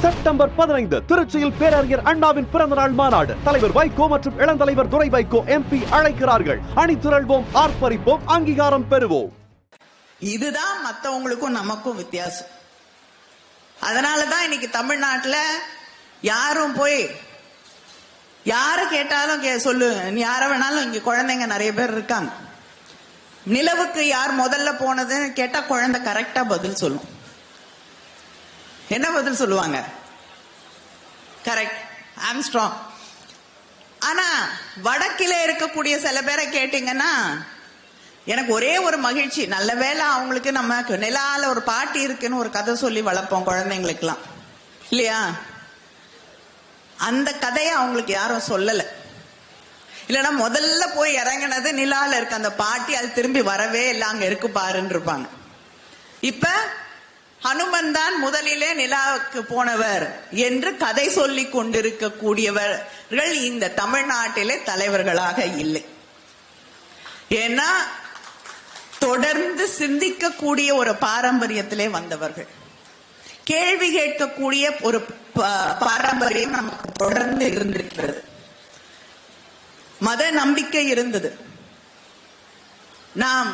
September 15 திருச்சியில் பேரறிஞர் அண்ணாவின் பிறந்தநாள் மாநாடு. தலைவர் வைகோ மற்றும் இளந்தலைவர் துரை வைகோ MP அழைக்கிறார்கள். அணிதிரள்வோம், ஆர்ப்பரிப்போம், அங்கீகாரம் பெறுவோம். இதுதான் மத்தவங்களுக்கும் நமக்கும் வித்தியாசம். அதனாலதான் இன்னைக்கு தமிழ்நாட்டுல யாரும் போய் யார கேட்டாலும் சொல்லு, நீ யார வேணாலும், இங்க குழந்தைங்க நிறைய பேர் இருக்காங்க. நிலவுக்கு யார் முதல்ல போனதுன்னு கேட்டா குழந்தை கரெக்டா பதில் சொல்லும். என்ன பதில் சொல்லுவாங்க? Correct, Armstrong. ஆனா வடக்கிலே இருக்கக்கூடிய சில பேரை கேட்டீங்கன்னா எனக்கு ஒரே ஒரு மகிழ்ச்சி, நல்ல வேளை அவங்களுக்கு நம்ம நிலால ஒரு பாட்டி இருக்குன்னு ஒரு கதை சொல்லி வளர்ப்போம் குழந்தைங்களுக்கெல்லாம், இல்லையா? அந்த கதையை அவங்களுக்கு யாரும் சொல்லல. இல்லைன்னா முதல்ல போய் இறங்கினது நிலால இருக்கு அந்த பாட்டி, அது திரும்பி வரவே இல்லை, அங்க இருக்கு பாருன்னு இருப்பாங்க. இப்ப ஹனுமன் தான் முதலிலே நிலாவுக்கு போனவர் என்று கதை சொல்லி கொண்டிருக்க கூடியவர்கள் இந்த தமிழ்நாட்டிலே தலைவர்களாக இல்லை. ஏன்னா தொடர்ந்து சிந்திக்கக்கூடிய ஒரு பாரம்பரியத்திலே வந்தவர்கள், கேள்வி கேட்கக்கூடிய ஒரு பாரம்பரியம் நமக்கு தொடர்ந்து இருந்திருக்கிறது. மத நம்பிக்கை இருந்தது. நாம்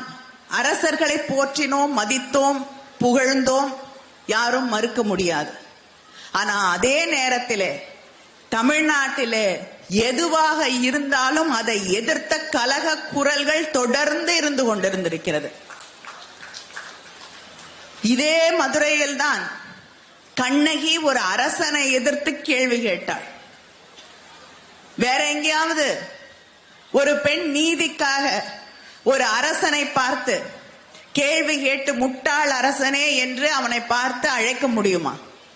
அரசர்களை போற்றினோம், மதித்தோம், புகழ்ந்தோம், யாரும் மறுக்க முடியாது. ஆனா அதே நேரத்திலே தமிழ்நாட்டிலே எதுவாக இருந்தாலும் அதை எதிர்த்த கலக குரல்கள் தொடர்ந்து இருந்து கொண்டிருந்திருக்கிறது. இதே மதுரையில் தான் கண்ணகி ஒரு அரசனை எதிர்த்து கேள்வி கேட்டாள். வேற எங்கேயாவது ஒரு பெண் நீதிக்காக ஒரு அரசனை பார்த்து கேள்வி கேட்டு முட்டாள் அரசனே என்று அவனை பார்த்து அழைக்க முடியுமா?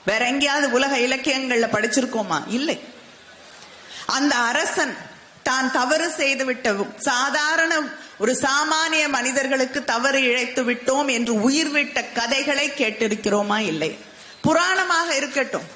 வேற எங்கேயாவது உலக இலக்கியங்கள்ல படிச்சிருக்கோமா? இல்லை. அந்த அரசன் தான் தவறு செய்து விட்ட சாதாரண ஒரு சாமானிய மனிதர்களுக்கு தவறு இழைத்து விட்டோம் என்று உயிர் விட்ட கதைகளை கேட்டிருக்கிறோமா? இல்லை. புராணமாக இருக்கட்டும்,